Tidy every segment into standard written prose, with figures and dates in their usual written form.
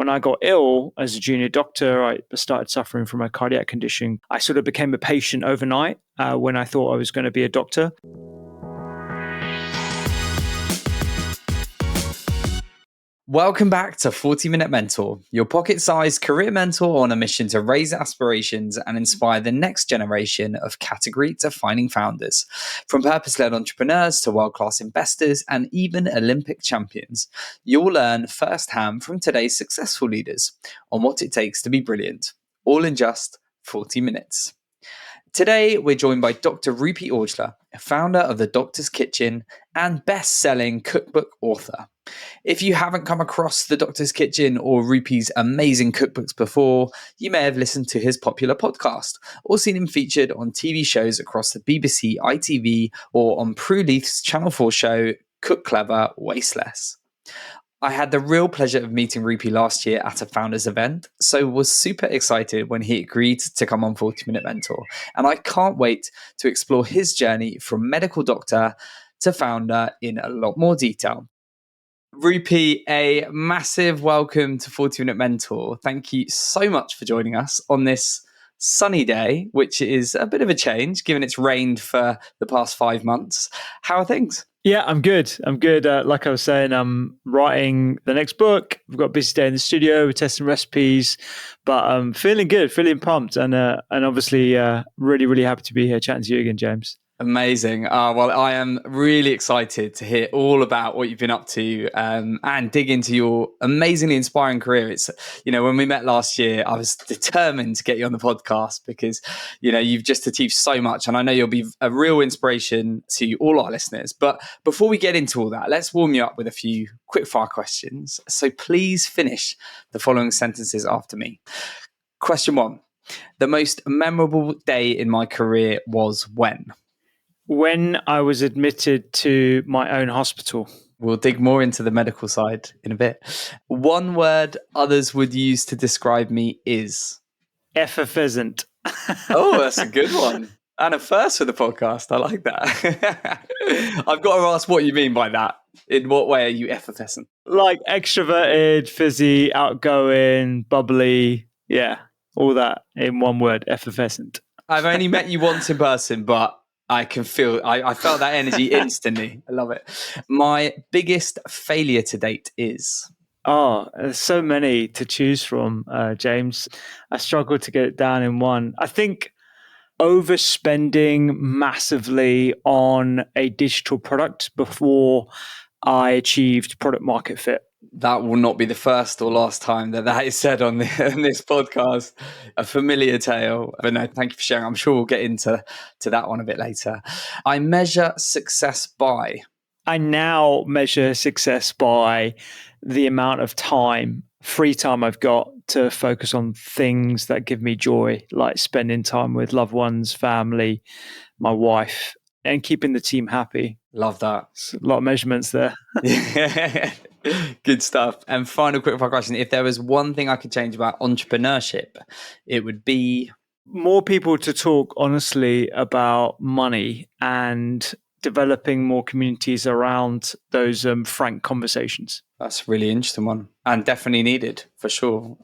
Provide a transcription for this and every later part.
when I got ill as a junior doctor, I started suffering from a cardiac condition. I sort of became a patient overnight when I thought I was going to be a doctor. Welcome back to 40-Minute Mentor, your pocket-sized career mentor on a mission to raise aspirations and inspire the next generation of category-defining founders. From purpose-led entrepreneurs to world-class investors and even Olympic champions, you'll learn firsthand from today's successful leaders on what it takes to be brilliant, all in just 40 minutes. Today, we're joined by Dr. Rupy Aujla, founder of The Doctor's Kitchen and best-selling cookbook author. If you haven't come across The Doctor's Kitchen or Rupy's amazing cookbooks before, you may have listened to his popular podcast or seen him featured on TV shows across the BBC, ITV, or on Prue Leith's Channel 4 show, Cook Clever, Waste Less. I had the real pleasure of meeting Rupy last year at a founders event, so was super excited when he agreed to come on 40-Minute Mentor. And I can't wait to explore his journey from medical doctor to founder in a lot more detail. Rupy, a massive welcome to 40-Minute Mentor. Thank you so much for joining us on this sunny day, which is a bit of a change given it's rained for the past 5 months. How are things? Yeah, I'm good. Like I was saying, I'm writing the next book. We've got a busy day in the studio. We're testing recipes, but I'm feeling good, feeling pumped, and obviously really, really happy to be here chatting to you again, James. Amazing. Well, I am really excited to hear all about what you've been up to and dig into your amazingly inspiring career. It's, when we met last year, I was determined to get you on the podcast because, you've just achieved so much. And I know you'll be a real inspiration to all our listeners. But before we get into all that, let's warm you up with a few quick fire questions. So please finish the following sentences after me. Question 1. The most memorable day in my career was when? When I was admitted to my own hospital. We'll dig more into the medical side in a bit. One word others would use to describe me is? Effervescent. Oh, that's a good one. And a first for the podcast. I like that. I've got to ask what you mean by that. In what way are you effervescent? Like extroverted, fizzy, outgoing, bubbly. Yeah, all that in one word, effervescent. I've only met you once in person, but I can feel, I felt that energy instantly. I love it. My biggest failure to date is? Oh, there's so many to choose from, James. I struggle to get it down in one. I think overspending massively on a digital product before I achieved product market fit. That will not be the first or last time that is said on this podcast. A familiar tale. But no, thank you for sharing. I'm sure we'll get into that one a bit later. I measure success by? I now measure success by the amount of free time I've got to focus on things that give me joy, like spending time with loved ones, family, my wife, and keeping the team happy. Love that. It's a lot of measurements there. Good stuff. And final quick fire question. If there was one thing I could change about entrepreneurship, it would be? More people to talk honestly about money and developing more communities around those frank conversations. That's a really interesting one and definitely needed for sure.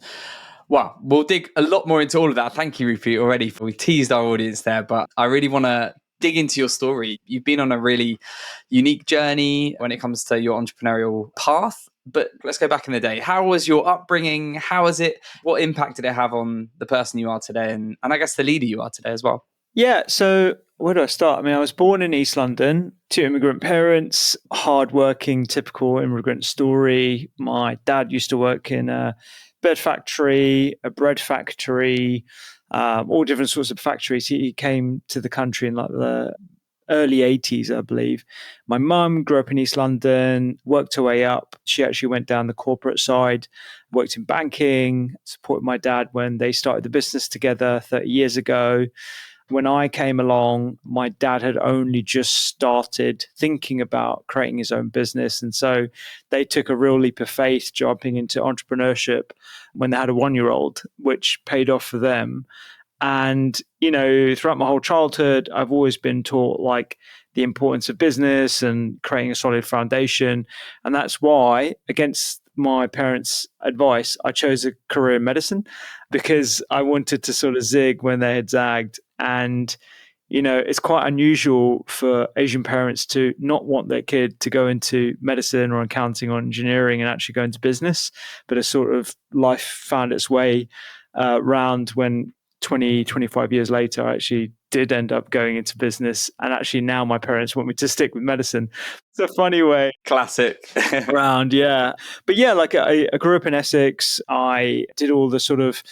Well, we'll dig a lot more into all of that. Thank you, Rupy, already. We teased our audience there, but I really want to dig into your story. You've been on a really unique journey when it comes to your entrepreneurial path. But let's go back in the day. How was your upbringing? How was it? What impact did it have on the person you are today? And I guess the leader you are today as well? Yeah. So where do I start? I mean, I was born in East London to immigrant parents, hardworking, typical immigrant story. My dad used to work in a bed factory, a bread factory, all different sorts of factories. He came to the country in like the early 80s, I believe. My mum grew up in East London, worked her way up. She actually went down the corporate side, worked in banking, supported my dad when they started the business together 30 years ago. When I came along, my dad had only just started thinking about creating his own business. And so they took a real leap of faith jumping into entrepreneurship when they had a 1-year-old, which paid off for them. And, throughout my whole childhood, I've always been taught like the importance of business and creating a solid foundation. And that's why, against my parents' advice, I chose a career in medicine because I wanted to sort of zig when they had zagged. And it's quite unusual for Asian parents to not want their kid to go into medicine or accounting or engineering and actually go into business. But a sort of life found its way round when 20, 25 years later, I actually did end up going into business. And actually now my parents want me to stick with medicine. It's a funny way Classic. around, yeah. But yeah, like I grew up in Essex. I did all the sort of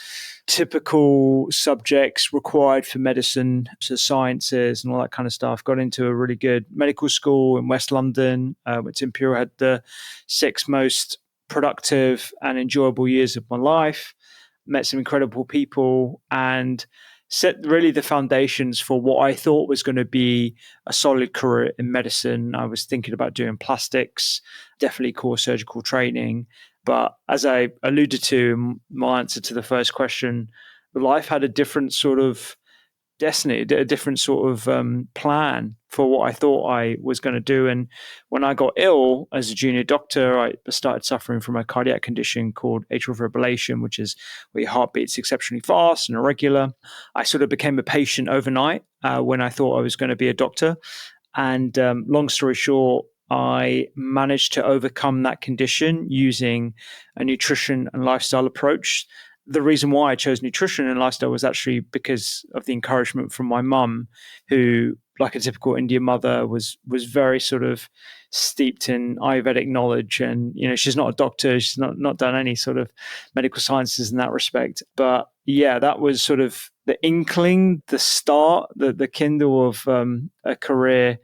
typical subjects required for medicine, so sciences and all that kind of stuff. Got into a really good medical school in West London, which in Imperial had the 6 most productive and enjoyable years of my life. Met some incredible people and set really the foundations for what I thought was going to be a solid career in medicine. I was thinking about doing plastics, definitely core surgical training. But as I alluded to in my answer to the first question, life had a different sort of destiny, a different sort of plan for what I thought I was going to do. And when I got ill as a junior doctor, I started suffering from a cardiac condition called atrial fibrillation, which is where your heart beats exceptionally fast and irregular. I sort of became a patient overnight when I thought I was going to be a doctor. And long story short, I managed to overcome that condition using a nutrition and lifestyle approach. The reason why I chose nutrition and lifestyle was actually because of the encouragement from my mum, who, like a typical Indian mother, was very sort of steeped in Ayurvedic knowledge. And she's not a doctor; she's not done any sort of medical sciences in that respect. But yeah, that was sort of the inkling, the start, the kindle of a career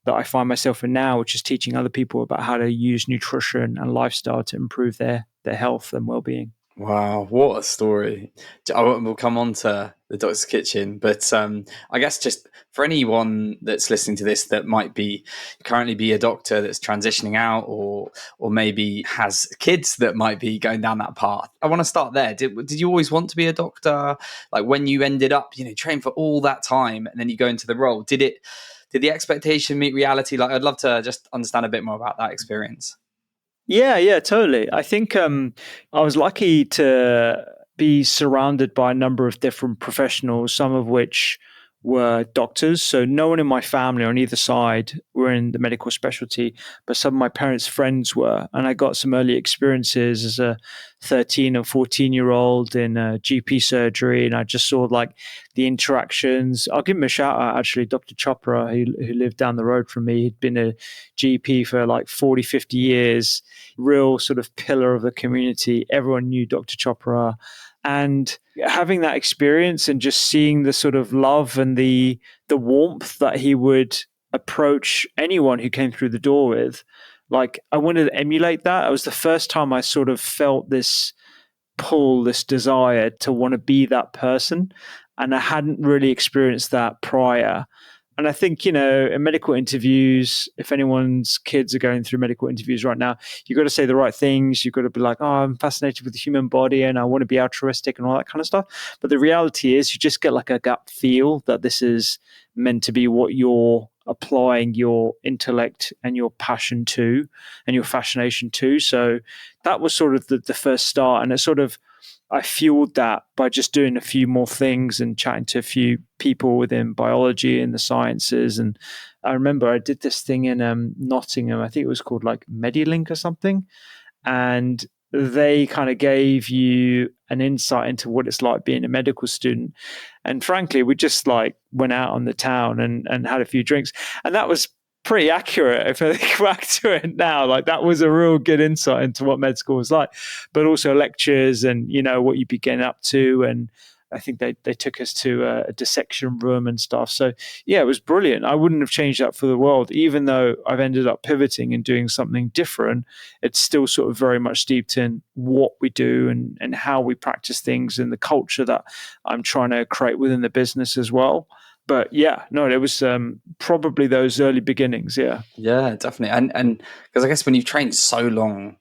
that I find myself in now, which is teaching other people about how to use nutrition and lifestyle to improve their health and well-being. Wow, what a story. We'll come on to the doctor's kitchen, but I guess just for anyone that's listening to this that might be currently be a doctor that's transitioning out or maybe has kids that might be going down that path, I want to start there. Did you always want to be a doctor? Like when you ended up, trained for all that time and then you go into the role, did the expectation meet reality? Like I'd love to just understand a bit more about that experience. Yeah, totally. I think I was lucky to be surrounded by a number of different professionals, some of which were doctors. So no one in my family on either side were in the medical specialty, but some of my parents' friends were. And I got some early experiences as a 13 or 14-year-old in GP surgery. And I just saw like the interactions. I'll give him a shout out, actually, Dr. Chopra, who lived down the road from me. He'd been a GP for like 40, 50 years, real sort of pillar of the community. Everyone knew Dr. Chopra. And having that experience and just seeing the sort of love and the warmth that he would approach anyone who came through the door with, like I wanted to emulate that. It was the first time I sort of felt this pull, this desire to want to be that person. And I hadn't really experienced that prior. And I think, in medical interviews, if anyone's kids are going through medical interviews right now, you've got to say the right things. You've got to be like, oh, I'm fascinated with the human body and I want to be altruistic and all that kind of stuff. But the reality is you just get like a gut feel that this is meant to be what you're applying your intellect and your passion to and your fascination to. So that was sort of the first start. And it sort of, I fueled that by just doing a few more things and chatting to a few people within biology and the sciences. And I remember I did this thing in Nottingham. I think it was called like MediLink or something. And they kind of gave you an insight into what it's like being a medical student. And frankly, we just like went out on the town and had a few drinks. And that was pretty accurate if I think back to it now. Like that was a real good insight into what med school was like, but also lectures and what you'd be getting up to. And I think they took us to a dissection room and stuff. So yeah, it was brilliant. I wouldn't have changed that for the world. Even though I've ended up pivoting and doing something different, it's still sort of very much steeped in what we do and how we practice things and the culture that I'm trying to create within the business as well. But yeah, no, it was probably those early beginnings. Yeah. Yeah, definitely. And because I guess when you've trained so long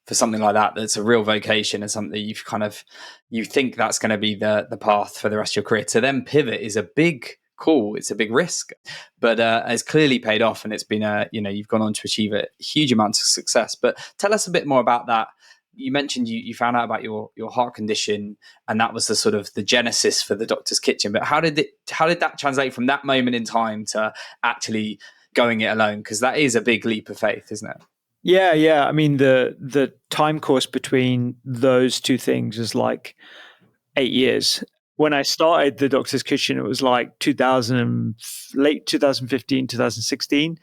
for something like that, that's a real vocation and something you think that's going to be the path for the rest of your career. To then pivot is a big cool, it's a big risk, but it's clearly paid off, and it's been you've gone on to achieve a huge amount of success. But tell us a bit more about that. You mentioned you found out about your heart condition, and that was the sort of the genesis for the doctor's kitchen. But how did that translate from that moment in time to actually going it alone? Because that is a big leap of faith, isn't it? Yeah. I mean, the time course between those two things is like 8 years. When I started the Doctor's Kitchen, it was like 2000, late 2015, 2016.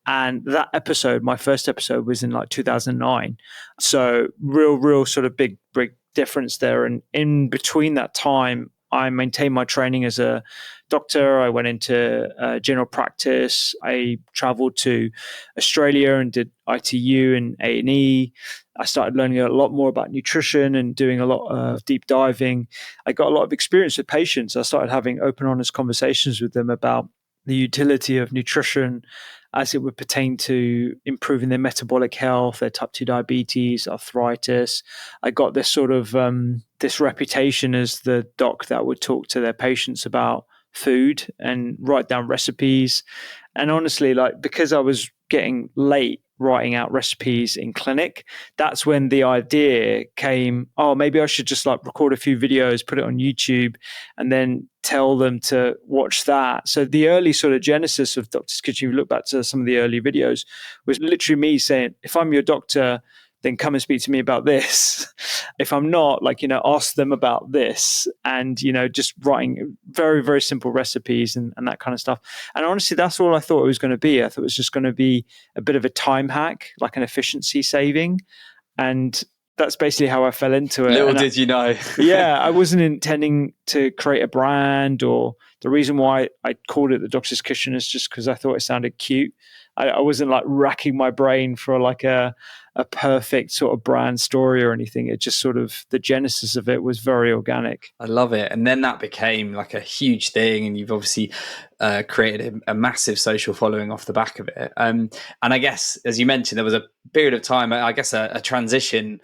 And that episode, my first episode, was in like 2009. So real sort of big difference there. And in between that time, I maintained my training as a doctor. I went into general practice. I traveled to Australia and did ITU and A&E. I started learning a lot more about nutrition and doing a lot of deep diving. I got a lot of experience with patients. I started having open, honest conversations with them about the utility of nutrition as it would pertain to improving their metabolic health, their type 2 diabetes, arthritis. I got this sort of this reputation as the doc that would talk to their patients about food and write down recipes. And honestly, like, because I was getting late writing out recipes in clinic, that's when the idea came, oh, maybe I should just like record a few videos, put it on YouTube, and then tell them to watch that. So the early sort of genesis of Doctor's Kitchen, if you look back to some of the early videos, was literally me saying, if I'm your doctor, then come and speak to me about this. If I'm not, like, ask them about this, and, just writing very, very simple recipes and that kind of stuff. And honestly, that's all I thought it was going to be. I thought it was just going to be a bit of a time hack, like an efficiency saving. And that's basically how I fell into it. Little did you know. Yeah, I wasn't intending to create a brand, or the reason why I called it the Doctor's Kitchen is just because I thought it sounded cute. I wasn't like racking my brain for like a perfect sort of brand story or anything. It just sort of, the genesis of it was very organic. I love it. And then that became like a huge thing, and you've obviously created a massive social following off the back of it. And I guess, as you mentioned, there was a period of time, I guess a transition,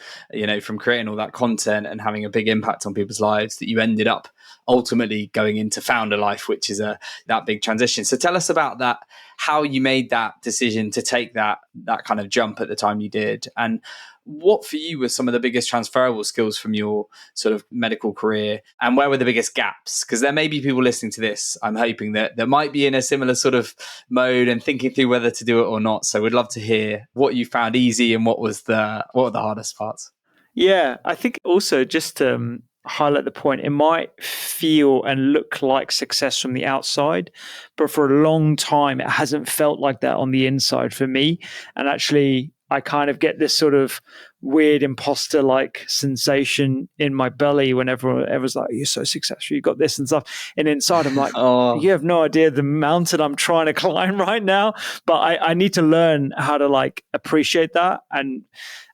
from creating all that content and having a big impact on people's lives, that you ended up ultimately going into founder life, which is that big transition. So tell us about that, how you made that decision to take that kind of jump at the time you did, and what for you were some of the biggest transferable skills from your sort of medical career, and where were the biggest gaps? Because there may be people listening to this, I'm hoping, that might be in a similar sort of mode and thinking through whether to do it or not. So we'd love to hear what you found easy and what were the hardest parts. Yeah, I think also just to highlight the point, it might feel and look like success from the outside, but for a long time, it hasn't felt like that on the inside for me. And actually, I kind of get this sort of weird imposter-like sensation in my belly whenever everyone's like, you're so successful, you got this and stuff. And inside, I'm like, you have no idea the mountain I'm trying to climb right now. But I need to learn how to like appreciate that and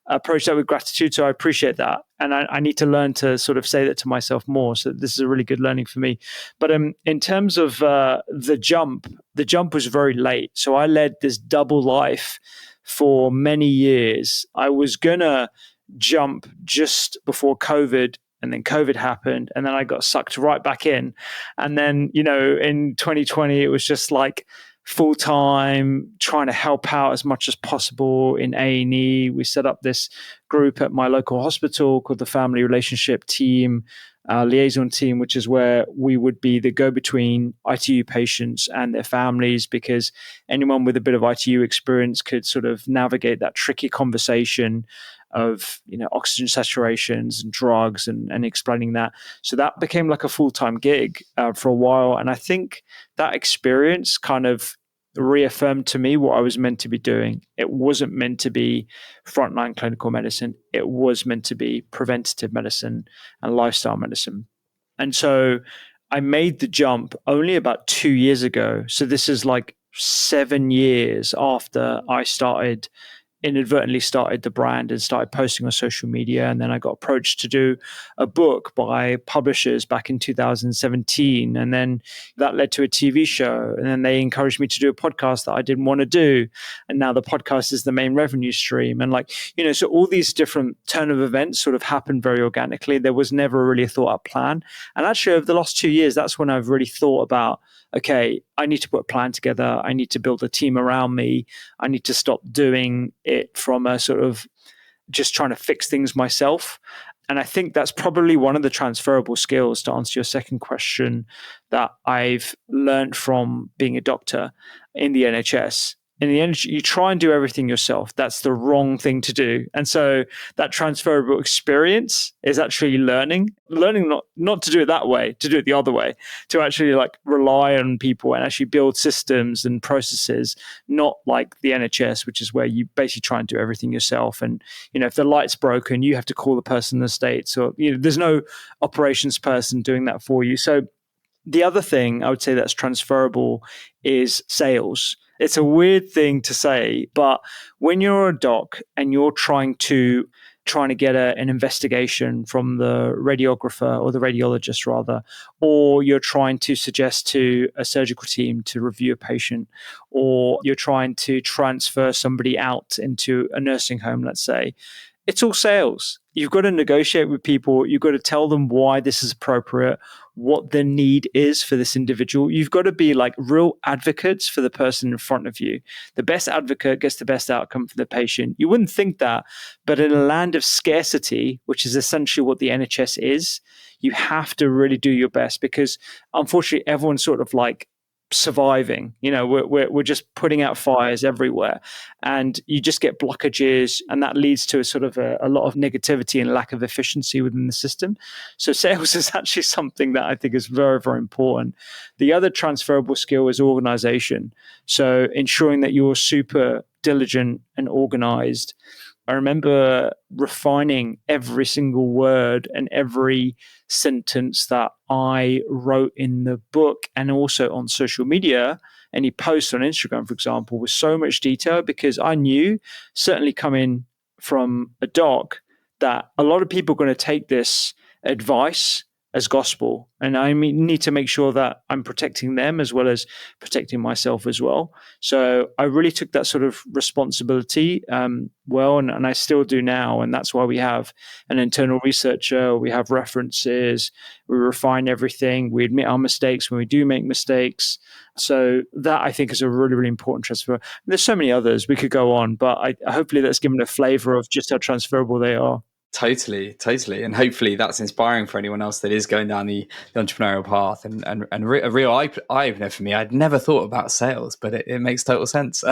approach that with gratitude. So I appreciate that. And I need to learn to sort of say that to myself more. So this is a really good learning for me. But in terms of the jump was very late. So I led this double life for many years. I was going to jump just before COVID, and then COVID happened, and then I got sucked right back in. And then, in 2020, it was just like full time, trying to help out as much as possible in A&E. We set up this group at my local hospital called the Family Relationship Team, liaison team, which is where we would be the go-between ITU patients and their families, because anyone with a bit of ITU experience could sort of navigate that tricky conversation of oxygen saturations and drugs and explaining that. So that became like a full-time gig for a while. And I think that experience kind of reaffirmed to me what I was meant to be doing. It wasn't meant to be frontline clinical medicine. It was meant to be preventative medicine and lifestyle medicine. And so I made the jump only about 2 years ago. So this is like 7 years after I started inadvertently started the brand and started posting on social media. And then I got approached to do a book by publishers back in 2017. And then that led to a TV show. And then they encouraged me to do a podcast that I didn't want to do. And now the podcast is the main revenue stream. And so all these different turn of events sort of happened very organically. There was never really a thought out plan. And actually over the last 2 years, that's when I've really thought about, okay, I need to put a plan together. I need to build a team around me. I need to stop doing it from a sort of just trying to fix things myself. And I think that's probably one of the transferable skills, to answer your second question, that I've learned from being a doctor in the NHS. In the end, you try and do everything yourself. That's the wrong thing to do. And so that transferable experience is actually learning not to do it that way, to do it the other way, to actually rely on people and actually build systems and processes, not like the NHS, which is where you basically try and do everything yourself. And, if the light's broken, you have to call the person in the States, or, there's no operations person doing that for you. So the other thing I would say that's transferable is sales. It's a weird thing to say, but when you're a doc and you're trying to get an investigation from the radiographer, or the radiologist rather, or you're trying to suggest to a surgical team to review a patient, or you're trying to transfer somebody out into a nursing home, let's say, it's all sales. You've got to negotiate with people. You've got to tell them why this is appropriate, what the need is for this individual. You've got to be real advocates for the person in front of you. The best advocate gets the best outcome for the patient. You wouldn't think that, but in a land of scarcity, which is essentially what the NHS is, you have to really do your best, because unfortunately everyone's sort of surviving. We're just putting out fires everywhere, and you just get blockages, and that leads to a lot of negativity and lack of efficiency within the system. So sales is actually something that I think is very, very important. The other transferable skill is organization. So ensuring that you're super diligent and organized. I remember refining every single word and every sentence that I wrote in the book, and also on social media. Any posts on Instagram, for example, with so much detail, because I knew, certainly coming from a doc, that a lot of people are going to take this advice as gospel. And I need to make sure that I'm protecting them as well as protecting myself as well. So I really took that sort of responsibility well, and I still do now. And that's why we have an internal researcher, we have references, we refine everything, we admit our mistakes when we do make mistakes. So that, I think, is a really, really important transfer. And there's so many others we could go on, but hopefully that's given a flavor of just how transferable they are. Totally. And hopefully that's inspiring for anyone else that is going down the entrepreneurial path, and a real eye-opener for me. I'd never thought about sales, but it makes total sense.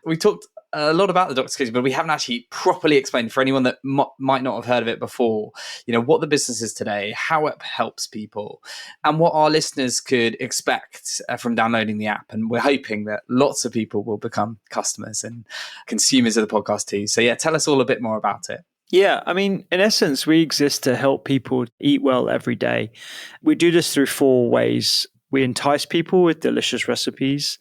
We talked a lot about the Doctor's Kitchen, but we haven't actually properly explained, for anyone that might not have heard of it before, what the business is today, how it helps people, and what our listeners could expect from downloading the app. And we're hoping that lots of people will become customers and consumers of the podcast too. So yeah, tell us all a bit more about it. Yeah, in essence, we exist to help people eat well every day. We do this through 4 ways. We entice people with delicious recipes.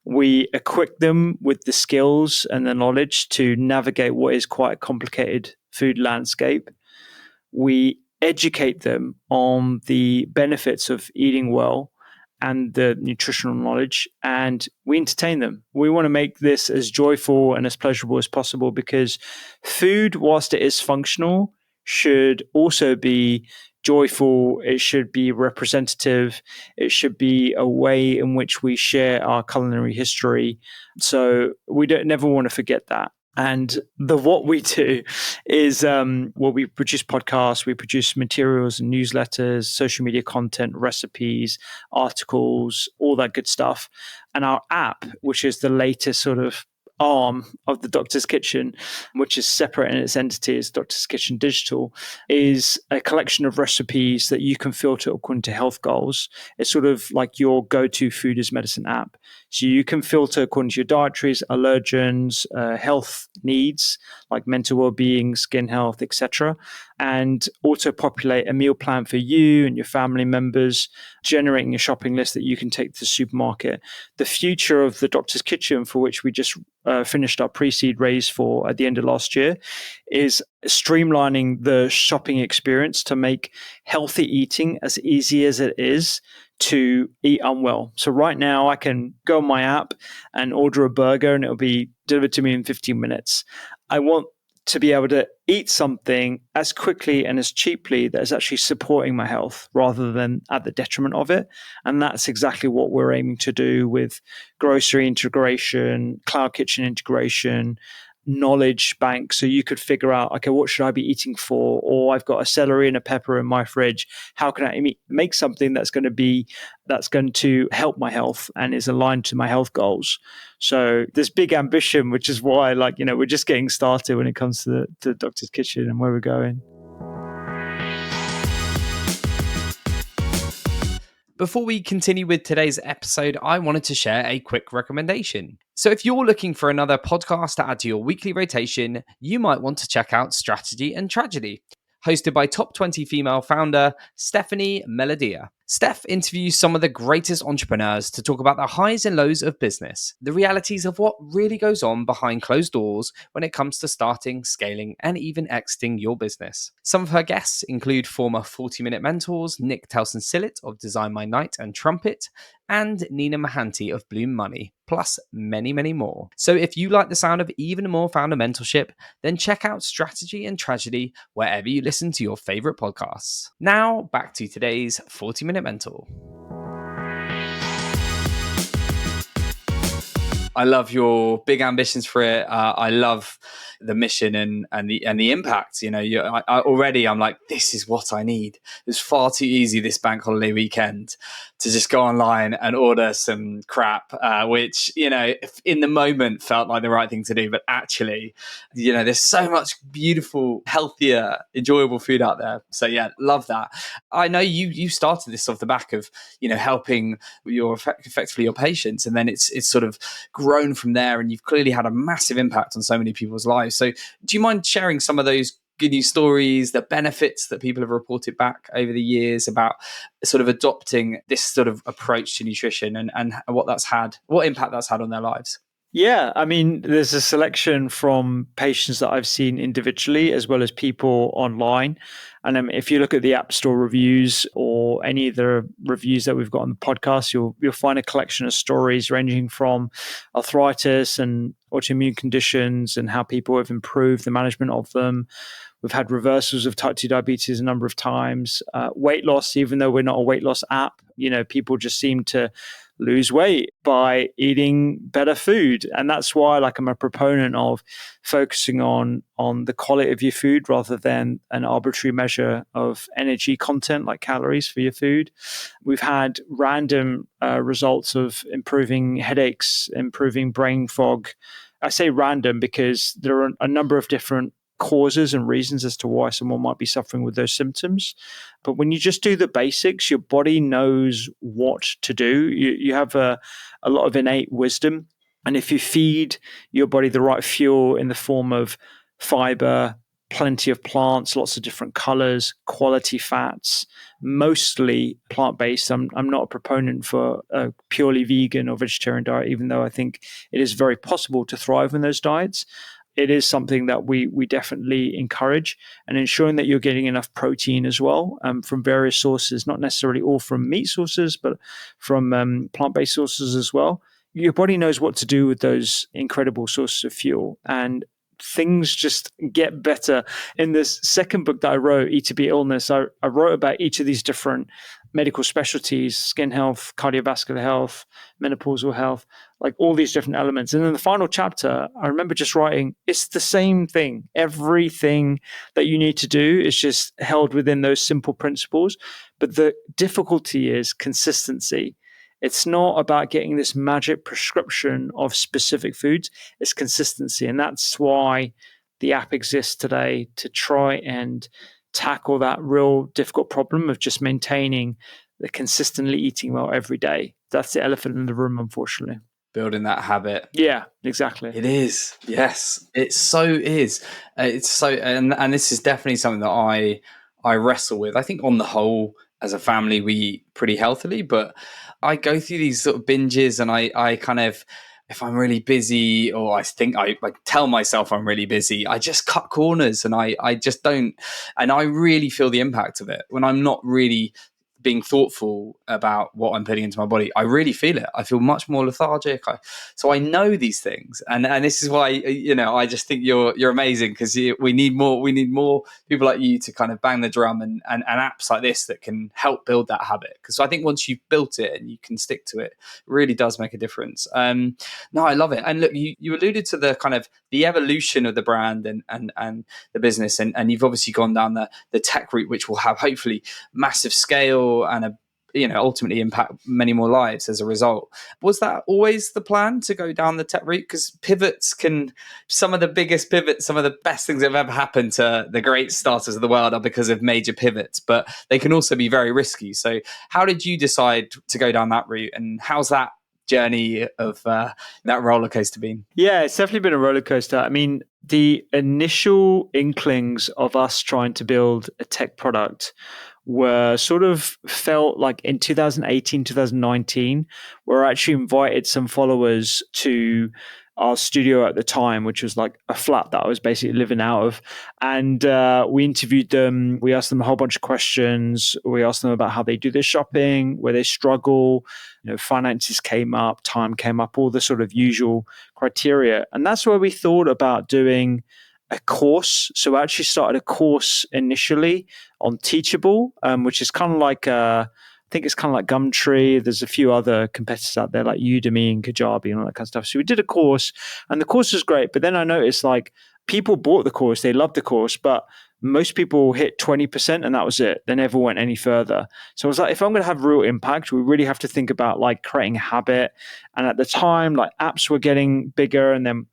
We equip them with the skills and the knowledge to navigate what is quite a complicated food landscape. We educate them on the benefits of eating well and the nutritional knowledge, and we entertain them. We want to make this as joyful and as pleasurable as possible, because food, whilst it is functional, should also be joyful. It should be representative. It should be a way in which we share our culinary history. So we never want to forget that. And what we do is, we produce podcasts, we produce materials and newsletters, social media content, recipes, articles, all that good stuff. And our app, which is the latest sort of arm of the Doctor's Kitchen, which is separate in its entity as Doctor's Kitchen Digital, is a collection of recipes that you can filter according to health goals. It's sort of like your go-to food is medicine app. So you can filter according to your dietaries, allergens, health needs like mental well-being, skin health, etc. and auto-populate a meal plan for you and your family members, generating a shopping list that you can take to the supermarket. The future of the Doctor's Kitchen, for which we just finished our pre-seed raise for at the end of last year, is streamlining the shopping experience to make healthy eating as easy as it is to eat unwell. So right now I can go on my app and order a burger and it'll be delivered to me in 15 minutes. I want to be able to eat something as quickly and as cheaply that is actually supporting my health rather than at the detriment of it. And that's exactly what we're aiming to do with grocery integration, cloud kitchen integration, knowledge bank. So you could figure out, okay, what should I be eating for? Or I've got a celery and a pepper in my fridge. How can I make something that's going to help my health and is aligned to my health goals? So there's big ambition, which is why, we're just getting started when it comes to the Doctor's Kitchen and where we're going. Before we continue with today's episode, I wanted to share a quick recommendation. So if you're looking for another podcast to add to your weekly rotation, you might want to check out Strategy and Tragedy, hosted by top 20 female founder Stephanie Melodia. Steph interviews some of the greatest entrepreneurs to talk about the highs and lows of business, the realities of what really goes on behind closed doors when it comes to starting, scaling, and even exiting your business. Some of her guests include former 40-minute mentors Nick Telson-Sillett of Design My Night and Trumpet, and Nina Mahanti of Bloom Money, plus many, many more. So if you like the sound of even more founder mentorship, then check out Strategy and Tragedy wherever you listen to your favorite podcasts. Now, back to today's 40-minute mentor. I love your big ambitions for it. I love the mission and the impact. I'm like, this is what I need. It's far too easy this bank holiday weekend to just go online and order some crap, which in the moment felt like the right thing to do, but actually, there's so much beautiful, healthier, enjoyable food out there. So yeah, love that. I know you started this off the back of helping effectively your patients, and then it's sort of grown from there, and you've clearly had a massive impact on so many people's lives. So do you mind sharing some of those good news stories, the benefits that people have reported back over the years about sort of adopting this sort of approach to nutrition and what impact that's had on their lives? Yeah, I mean, there's a selection from patients that I've seen individually as well as people online. And if you look at the App Store reviews or any of the reviews that we've got on the podcast, you'll find a collection of stories ranging from arthritis and autoimmune conditions and how people have improved the management of them. We've had reversals of type 2 diabetes a number of times. Weight loss, even though we're not a weight loss app, people just seem to lose weight by eating better food. And that's why I'm a proponent of focusing on the quality of your food rather than an arbitrary measure of energy content like calories for your food. We've had random results of improving headaches, improving brain fog. I say random because there are a number of different causes and reasons as to why someone might be suffering with those symptoms. But when you just do the basics, your body knows what to do. You have a lot of innate wisdom. And if you feed your body the right fuel in the form of fiber, plenty of plants, lots of different colors, quality fats, mostly plant-based. I'm not a proponent for a purely vegan or vegetarian diet, even though I think it is very possible to thrive in those diets. It is something that we definitely encourage, and ensuring that you're getting enough protein as well from various sources, not necessarily all from meat sources, but from plant-based sources as well. Your body knows what to do with those incredible sources of fuel, and things just get better. In this second book that I wrote, Eat to Beat Illness, I wrote about each of these different medical specialties: skin health, cardiovascular health, menopausal health, all these different elements. And in the final chapter, I remember just writing, it's the same thing. Everything that you need to do is just held within those simple principles. But the difficulty is consistency. It's not about getting this magic prescription of specific foods. It's consistency. And that's why the app exists today, to try and tackle that real difficult problem of just maintaining the consistently eating well every day. That's the elephant in the room, unfortunately. building that habit. Yeah, exactly. It is. Yes, it so is. It's so, and this is definitely something that I wrestle with. I think on the whole, as a family, we eat pretty healthily, but I go through these sort of binges, and I kind of, if I'm really busy, or I think I like tell myself I'm really busy, I just cut corners, and I just don't, and I really feel the impact of it when I'm not really being thoughtful about what I'm putting into my body. I really feel it. I feel much more lethargic. So I know these things, and this is why, I just think you're amazing, because we need more people like you to kind of bang the drum, and apps like this that can help build that habit. Because I think once you've built it and you can stick to it, it really does make a difference. No, I love it. And look, you alluded to the kind of the evolution of the brand and the business, and you've obviously gone down the tech route, which will have hopefully massive scale and ultimately impact many more lives as a result. Was that always the plan, to go down the tech route? Because pivots some of the biggest pivots, some of the best things that have ever happened to the great starters of the world are because of major pivots, but they can also be very risky. So how did you decide to go down that route, and how's that journey of that roller coaster been? Yeah, it's definitely been a roller coaster. I mean, the initial inklings of us trying to build a tech product were sort of felt like in 2018, 2019, where I actually invited some followers to our studio at the time, which was like a flat that I was basically living out of. And we interviewed them. We asked them a whole bunch of questions. We asked them about how they do their shopping, where they struggle. Finances came up, time came up, all the sort of usual criteria. And that's where we thought about doing a course. So I actually started a course initially on Teachable, which is kind of like I think it's kind of like Gumtree. There's a few other competitors out there like Udemy and Kajabi and all that kind of stuff. So we did a course, and the course was great. But then I noticed like people bought the course, they loved the course, but most people hit 20% and that was it. They never went any further. So I was like, if I'm going to have real impact, we really have to think about like creating a habit. And at the time, like apps were getting bigger, and then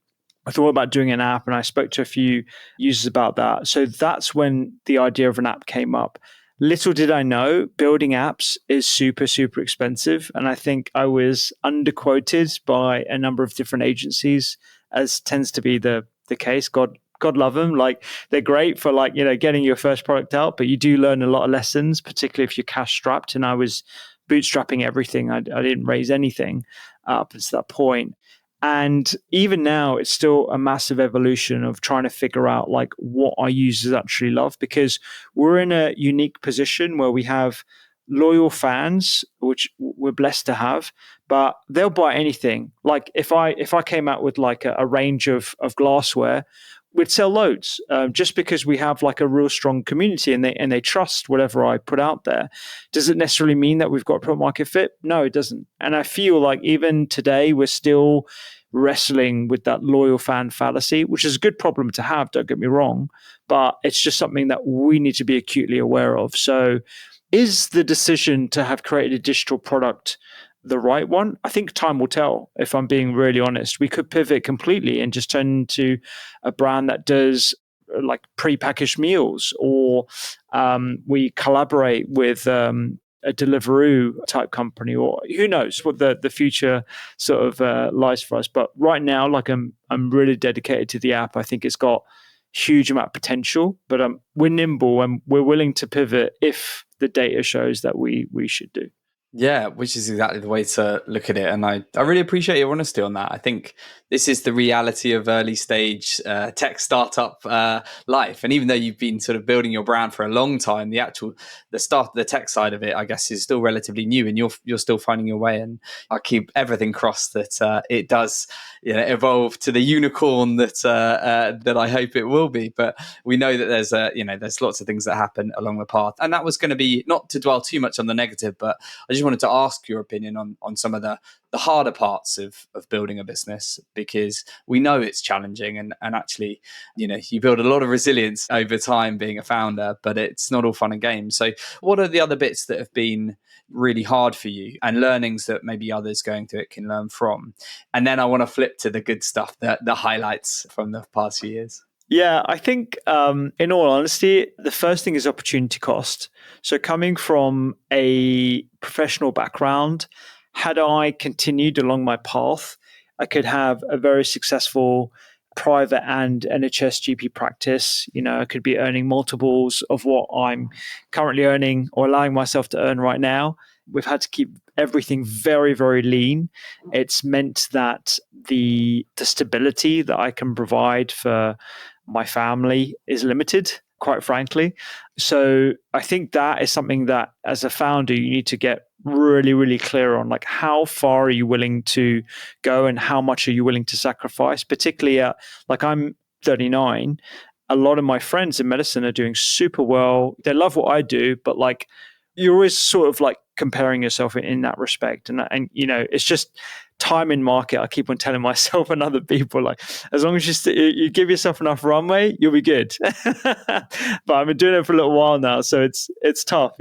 I thought about doing an app, and I spoke to a few users about that. So that's when the idea of an app came up. Little did I know, building apps is super, super expensive. And I think I was underquoted by a number of different agencies, as tends to be the case. God love them. Like they're great for like, getting your first product out, but you do learn a lot of lessons, particularly if you're cash strapped. And I was bootstrapping everything. I didn't raise anything up until that point. And even now, it's still a massive evolution of trying to figure out like what our users actually love, because we're in a unique position where we have loyal fans, which we're blessed to have, but they'll buy anything. Like if I came out with like a range of glassware, we'd sell loads, just because we have like a real strong community, and they trust whatever I put out there. Does it necessarily mean that we've got product market fit? No, it doesn't. And I feel like even today we're still wrestling with that loyal fan fallacy, which is a good problem to have, don't get me wrong, but it's just something that we need to be acutely aware of. So is the decision to have created a digital product the right one? I think time will tell, if I'm being really honest. We could pivot completely and just turn into a brand that does like pre-packaged meals, or we collaborate with a Deliveroo type company, or who knows what the future sort of lies for us. But right now, like I'm really dedicated to the app. I think it's got huge amount of potential, but we're nimble and we're willing to pivot if the data shows that we should do. Yeah, which is exactly the way to look at it. And I really appreciate your honesty on that. I think this is the reality of early stage tech startup life. And even though you've been sort of building your brand for a long time, the tech side of it, I guess, is still relatively new, and you're still finding your way. And I keep everything crossed that it does evolve to the unicorn that I hope it will be. But we know that there's lots of things that happen along the path. And that was going to be, not to dwell too much on the negative, but I just wanted to ask your opinion on some of the harder parts of building a business, because we know it's challenging, and actually, you build a lot of resilience over time being a founder, but it's not all fun and games. So what are the other bits that have been really hard for you, and learnings that maybe others going through it can learn from? And then I want to flip to the good stuff, the highlights from the past few years. Yeah, I think in all honesty, the first thing is opportunity cost. So coming from a professional background, had I continued along my path, I could have a very successful private and NHS GP practice. I could be earning multiples of what I'm currently earning or allowing myself to earn right now. We've had to keep everything very, very lean. It's meant that the stability that I can provide for my family is limited, quite frankly. So I think that is something that as a founder, you need to get really, really clear on, like, how far are you willing to go and how much are you willing to sacrifice, particularly at, like, I'm 39. A lot of my friends in medicine are doing super well. They love what I do, but like, you're always sort of like comparing yourself in that respect. And it's just time in market. I keep on telling myself and other people, like, as long as you give yourself enough runway, you'll be good. But I've been doing it for a little while now, so it's tough.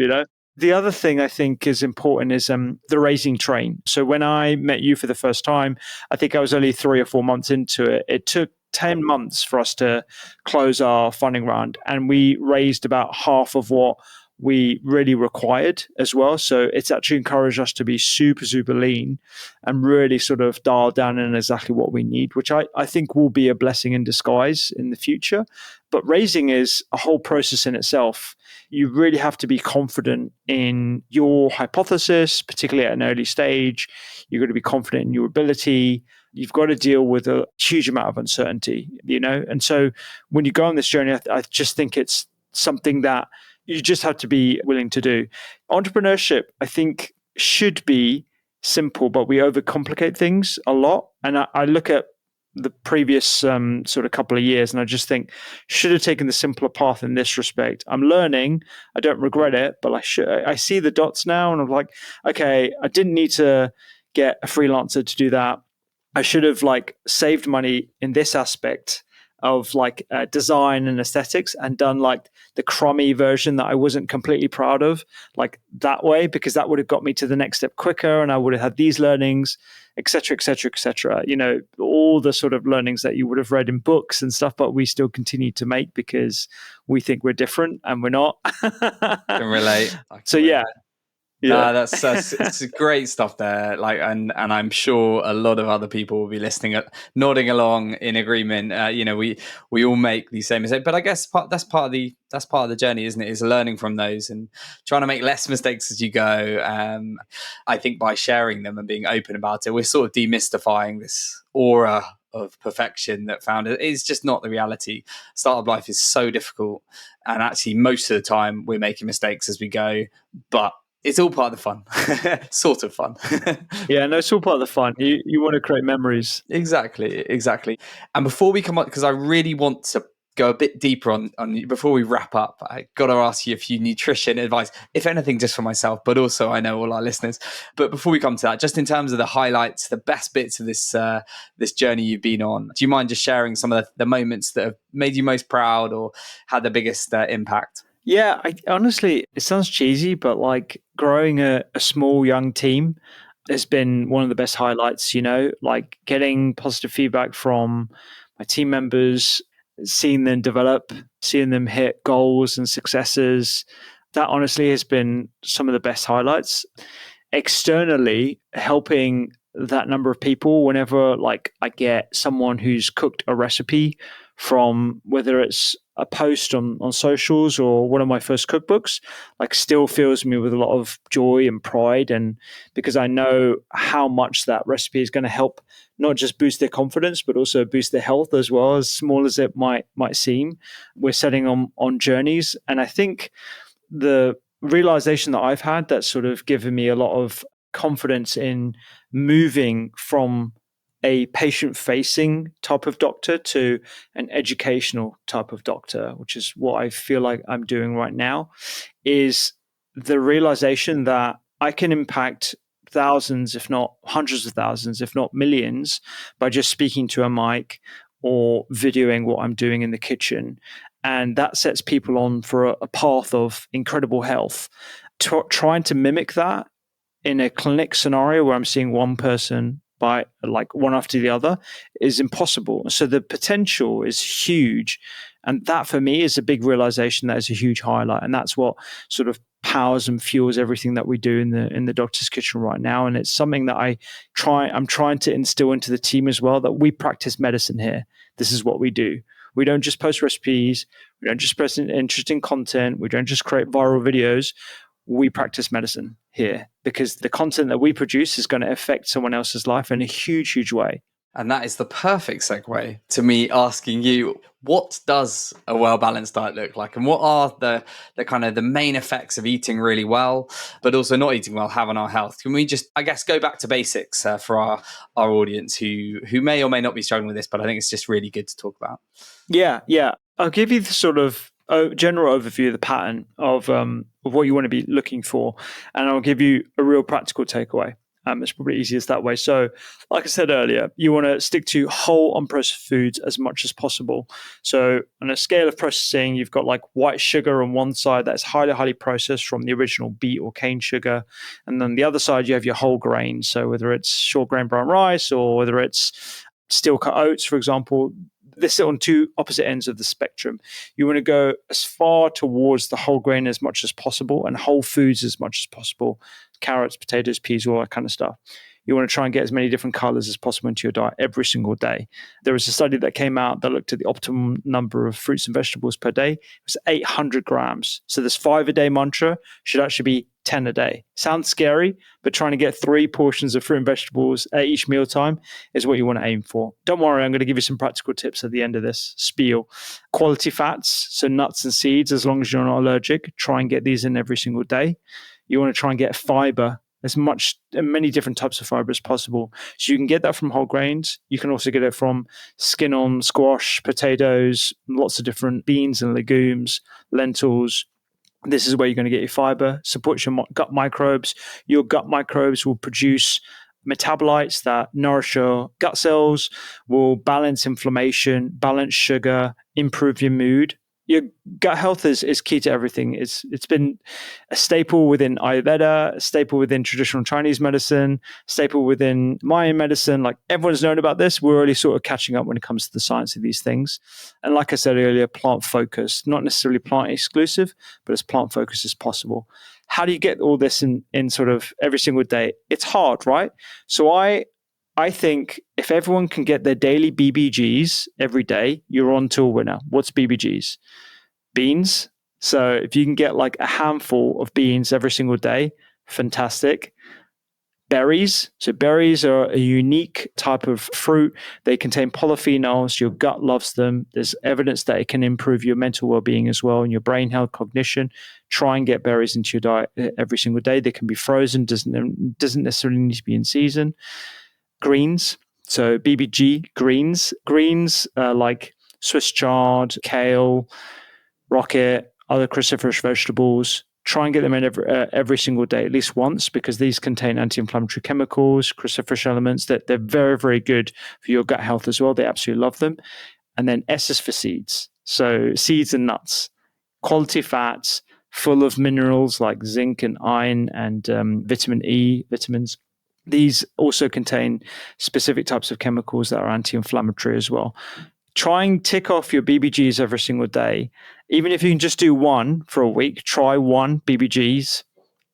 The other thing I think is important is the raising train. So when I met you for the first time, I think I was only 3 or 4 months into it. It took 10 months for us to close our funding round, and we raised about half of what we really required as well. So it's actually encouraged us to be super, super lean and really sort of dial down in exactly what we need, which I think will be a blessing in disguise in the future. But raising is a whole process in itself. You really have to be confident in your hypothesis, particularly at an early stage. You've got to be confident in your ability. You've got to deal with a huge amount of uncertainty, And so when you go on this journey, I just think it's something that you just have to be willing to do. Entrepreneurship, I think, should be simple, but we overcomplicate things a lot. And I look at the previous sort of couple of years, and I just think, should have taken the simpler path in this respect. I'm learning. I don't regret it, but I see the dots now, and I'm like, okay, I didn't need to get a freelancer to do that. I should have saved money in this aspect of design and aesthetics and done the crummy version that I wasn't completely proud of, that way, because that would have got me to the next step quicker, and I would have had these learnings, etc., etc., etc. All the sort of learnings that you would have read in books and stuff, but we still continue to make because we think we're different and we're not. I can relate. So yeah. Yeah, that's it's great stuff there. And I'm sure a lot of other people will be listening, nodding along in agreement. We all make these same mistakes, but I guess that's part of the journey, isn't it? Is learning from those and trying to make less mistakes as you go. I think by sharing them and being open about it, we're sort of demystifying this aura of perfection that founder is just not the reality. Startup life is so difficult, and actually most of the time we're making mistakes as we go, but it's all part of the fun, sort of fun. Yeah, no, it's all part of the fun. You want to create memories. Exactly. And before we come up, because I really want to go a bit deeper on before we wrap up, I got to ask you a few nutrition advice, if anything, just for myself, but also I know all our listeners. But before we come to that, just in terms of the highlights, the best bits of this journey you've been on, do you mind just sharing some of the moments that have made you most proud or had the biggest impact? Yeah, honestly, it sounds cheesy, but growing a small young team has been one of the best highlights, getting positive feedback from my team members, seeing them develop, seeing them hit goals and successes. That honestly has been some of the best highlights. Externally, helping that number of people whenever I get someone who's cooked a recipe from, whether it's a post on socials or one of my first cookbooks, still fills me with a lot of joy and pride. And because I know how much that recipe is going to help not just boost their confidence, but also boost their health as well, as small as it might seem. We're setting on journeys. And I think the realization that I've had that's sort of given me a lot of confidence in moving from a patient-facing type of doctor to an educational type of doctor, which is what I feel like I'm doing right now, is the realization that I can impact thousands, if not hundreds of thousands, if not millions, by just speaking to a mic or videoing what I'm doing in the kitchen. And that sets people on for a path of incredible health. Trying to mimic that in a clinic scenario where I'm seeing one person by one after the other is impossible. So the potential is huge. And that for me is a big realization that is a huge highlight. And that's what sort of powers and fuels everything that we do in the doctor's kitchen right now. And it's something that I'm trying to instill into the team as well, that we practice medicine here. This is what we do. We don't just post recipes. We don't just post interesting content. We don't just create viral videos. We practice medicine here, because the content that we produce is going to affect someone else's life in a huge, huge way. And that is the perfect segue to me asking you, what does a well-balanced diet look like? And what are the kind of the main effects of eating really well, but also not eating well, have on our health? Can we just, I guess, go back to basics for our audience who may or may not be struggling with this, but I think it's just really good to talk about. Yeah. I'll give you the sort of general overview of the pattern of what you want to be looking for, and I'll give you a real practical takeaway. It's probably easiest that way. So, like I said earlier, you want to stick to whole unprocessed foods as much as possible. So, on a scale of processing, you've got like white sugar on one side that's highly, highly processed from the original beet or cane sugar. And then the other side, you have your whole grains. So, whether it's short grain brown rice or whether it's steel cut oats, for example, they sit on two opposite ends of the spectrum. You want to go as far towards the whole grain as much as possible and whole foods as much as possible. Carrots, potatoes, peas, all that kind of stuff. You want to try and get as many different colors as possible into your diet every single day. There was a study that came out that looked at the optimum number of fruits and vegetables per day. It was 800 grams. So this 5 a day mantra should actually be 10 a day. Sounds scary, but trying to get 3 portions of fruit and vegetables at each mealtime is what you want to aim for. Don't worry, I'm going to give you some practical tips at the end of this spiel. Quality fats, so nuts and seeds, as long as you're not allergic, try and get these in every single day. You want to try and get fiber, many different types of fiber as possible. So you can get that from whole grains. You can also get it from skin on squash, potatoes, lots of different beans and legumes, lentils. This is where you're going to get your fiber, supports your gut microbes. Your gut microbes will produce metabolites that nourish your gut cells, will balance inflammation, balance sugar, improve your mood. Your gut health is key to everything. It's been a staple within Ayurveda, a staple within traditional Chinese medicine, staple within Mayan medicine. Like, everyone's known about this. We're really sort of catching up when it comes to the science of these things. And like I said earlier, plant focused, not necessarily plant exclusive, but as plant focused as possible. How do you get all this in sort of every single day? It's hard, right? So I think if everyone can get their daily BBGs every day, you're on to a winner. What's BBGs? Beans. So if you can get like a handful of beans every single day, fantastic. Berries. So berries are a unique type of fruit. They contain polyphenols. Your gut loves them. There's evidence that it can improve your mental well-being as well and your brain health, cognition. Try and get berries into your diet every single day. They can be frozen. Doesn't necessarily need to be in season. Greens, so BBG greens like Swiss chard, kale, rocket, other cruciferous vegetables. Try and get them in every single day, at least once, because these contain anti-inflammatory chemicals, cruciferous elements that they're very, very good for your gut health as well. They absolutely love them. And then S is for seeds. So seeds and nuts, quality fats, full of minerals like zinc and iron and vitamin E, vitamins. These also contain specific types of chemicals that are anti-inflammatory as well. Try and tick off your BBGs every single day. Even if you can just do one for a week, try one BBGs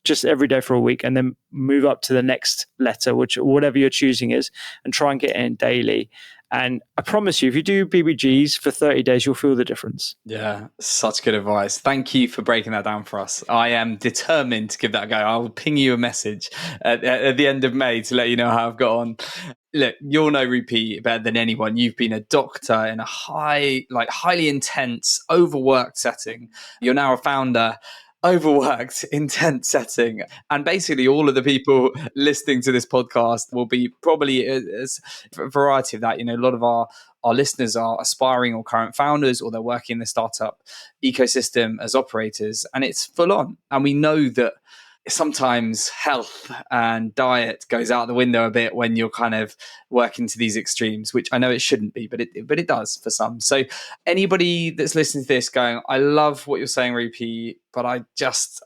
just every day for a week, and then move up to the next letter, whatever you're choosing is, and try and get in daily. And I promise you, if you do BBGs for 30 days, you'll feel the difference. Yeah, such good advice. Thank you for breaking that down for us. I am determined to give that a go. I'll ping you a message at the end of May to let you know how I've got on. Look, you'll know Rupy better than anyone. You've been a doctor in a highly intense, overworked setting. You're now a founder. Overworked, intense setting. And basically all of the people listening to this podcast will be probably a variety of that. You know, a lot of our listeners are aspiring or current founders, or they're working in the startup ecosystem as operators, and it's full on. And we know that sometimes health and diet goes out the window a bit when you're kind of working to these extremes, which I know it shouldn't be, but it does for some. So anybody that's listening to this going, I love what you're saying, Rupy, but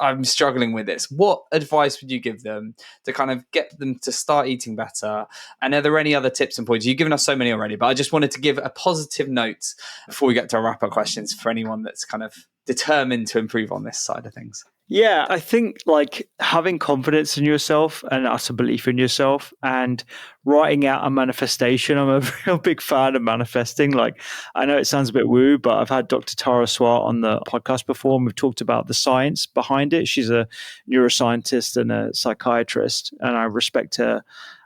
I'm struggling with this. What advice would you give them to kind of get them to start eating better? And are there any other tips and points? You've given us so many already, but I just wanted to give a positive note before we get to our wrap-up questions for anyone that's kind of determined to improve on this side of things? Yeah, I think like having confidence in yourself and utter belief in yourself and writing out a manifestation. I'm a real big fan of manifesting. Like, I know it sounds a bit woo, but I've had Dr. Tara Swart on the podcast before, and we've talked about the science behind it. She's a neuroscientist and a psychiatrist, and I respect her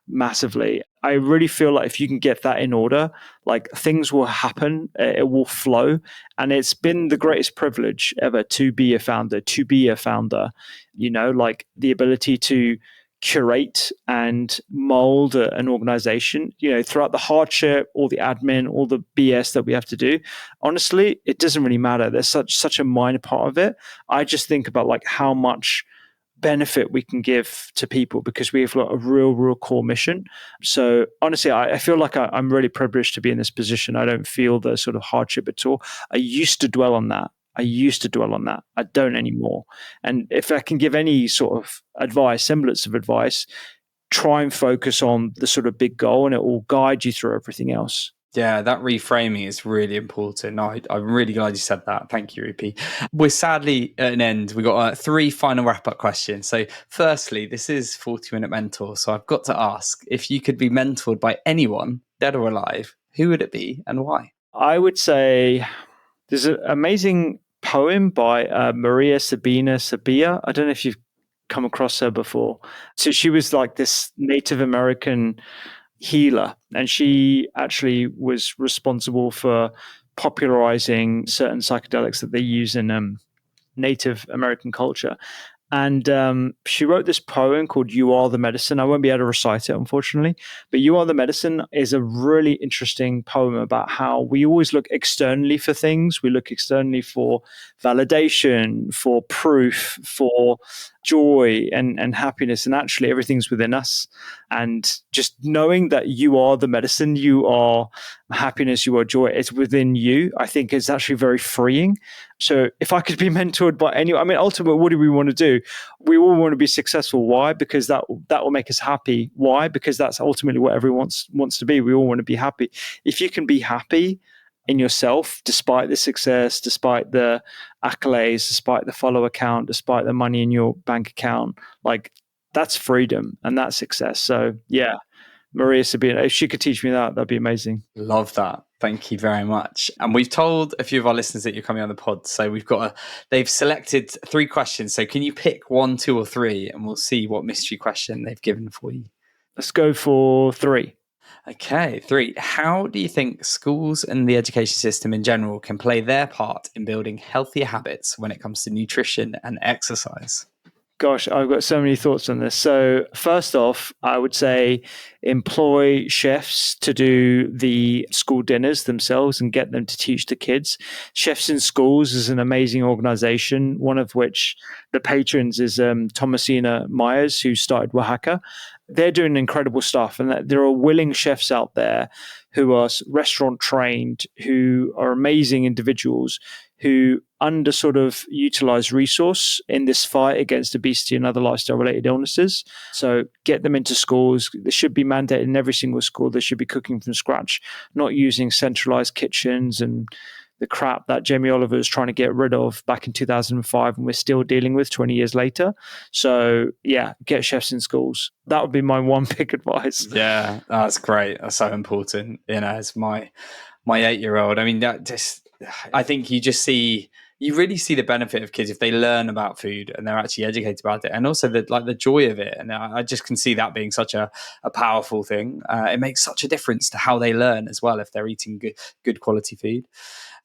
massively. I really feel like if you can get that in order, like things will happen, it will flow. And it's been the greatest privilege ever to be a founder, like the ability to curate and mold an organization, throughout the hardship, all the admin, all the BS that we have to do. Honestly, it doesn't really matter. There's such a minor part of it. I just think about like how much benefit we can give to people because we've got a real core mission. So honestly, I feel like I'm really privileged to be in this position. I don't feel the sort of hardship at all. I used to dwell on that. I don't anymore. And if I can give any sort of advice, semblance of advice, try and focus on the sort of big goal and it will guide you through everything else. Yeah, that reframing is really important. I'm really glad you said that. Thank you, Rupy. We're sadly at an end. We've got 3 final wrap-up questions. So firstly, this is 40-Minute Mentor. So I've got to ask, if you could be mentored by anyone, dead or alive, who would it be and why? I would say there's an amazing poem by Maria Sabina. I don't know if you've come across her before. So she was like this Native American healer, and she actually was responsible for popularizing certain psychedelics that they use in Native American culture. And she wrote this poem called You Are the Medicine. I won't be able to recite it, unfortunately, but You Are the Medicine is a really interesting poem about how we always look externally for things. We look externally for validation, for proof, for joy and happiness. And actually, everything's within us. And just knowing that you are the medicine, you are happiness, you are joy, it's within you, I think is actually very freeing. So if I could be mentored by anyone, I mean, ultimately, what do we want to do? We all want to be successful. Why? Because that will make us happy. Why? Because that's ultimately what everyone wants to be. We all want to be happy. If you can be happy in yourself, despite the success, despite the accolades, despite the follower count, despite the money in your bank account, like that's freedom and that's success. So yeah, Maria Sabina, if she could teach me that, that'd be amazing. Love that. Thank you very much. And we've told a few of our listeners that you're coming on the pod. So they've selected 3 questions. So can you pick 1, 2, or 3, and we'll see what mystery question they've given for you. Let's go for 3. Okay, 3. How do you think schools and the education system in general can play their part in building healthier habits when it comes to nutrition and exercise? Gosh, I've got so many thoughts on this. So first off, I would say employ chefs to do the school dinners themselves and get them to teach the kids. Chefs in Schools is an amazing organization, one of which the patrons is Thomasina Myers, who started Oaxaca. They're doing incredible stuff, and there are willing chefs out there who are restaurant trained, who are amazing individuals, who under sort of utilized resource in this fight against obesity and other lifestyle related illnesses. So get them into schools. They should be mandated in every single school. They should be cooking from scratch, not using centralized kitchens and the crap that Jamie Oliver was trying to get rid of back in 2005 and we're still dealing with 20 years later. So yeah, get chefs in schools. That would be my one big advice. Yeah, that's great. That's so important. As my 8-year-old, I mean, I think you really see the benefit of kids if they learn about food and they're actually educated about it, and also the joy of it. And I just can see that being such a powerful thing. It makes such a difference to how they learn as well if they're eating good quality food.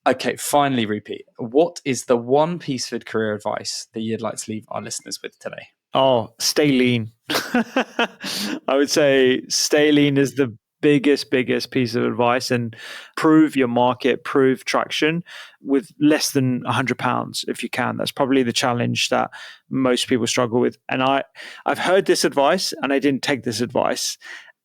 Okay, finally, Rupy, what is the one piece of career advice that you'd like to leave our listeners with today? Oh, stay lean. I would say stay lean is the biggest piece of advice, and prove your market, prove traction with less than £100 if you can. That's probably the challenge that most people struggle with. And I've heard this advice and I didn't take this advice,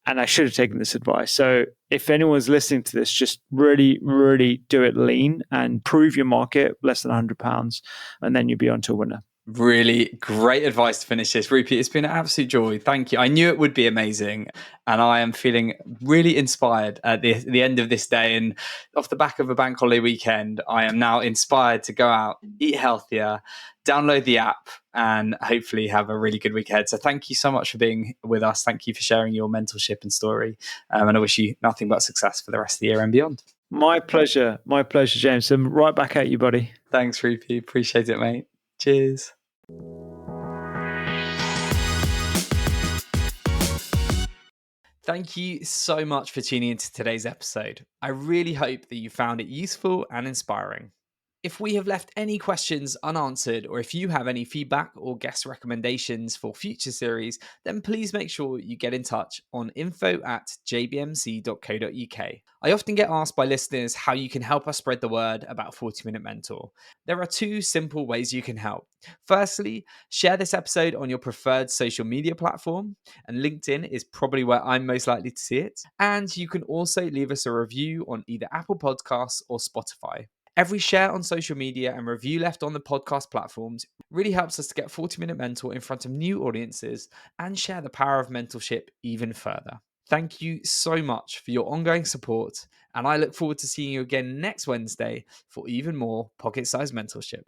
and I should have taken this advice. So if anyone's listening to this, just really do it lean and prove your market less than £100, and then you'll be on to a winner. Really great advice to finish this. Rupy, it's been an absolute joy. Thank you. I knew it would be amazing. And I am feeling really inspired at the end of this day. And off the back of a bank holiday weekend, I am now inspired to go out, eat healthier, download the app, and hopefully have a really good week ahead. So thank you so much for being with us. Thank you for sharing your mentorship and story. And I wish you nothing but success for the rest of the year and beyond. My pleasure. My pleasure, James. I'm right back at you, buddy. Thanks, Rupy. Appreciate it, mate. Cheers. Thank you so much for tuning into today's episode. I really hope that you found it useful and inspiring. If we have left any questions unanswered, or if you have any feedback or guest recommendations for future series, then please make sure you get in touch on info@jbmc.co.uk. I often get asked by listeners how you can help us spread the word about 40 Minute Mentor. There are two simple ways you can help. Firstly, share this episode on your preferred social media platform, and LinkedIn is probably where I'm most likely to see it. And you can also leave us a review on either Apple Podcasts or Spotify. Every share on social media and review left on the podcast platforms really helps us to get 40 Minute Mentor in front of new audiences and share the power of mentorship even further. Thank you so much for your ongoing support, and I look forward to seeing you again next Wednesday for even more pocket-sized mentorship.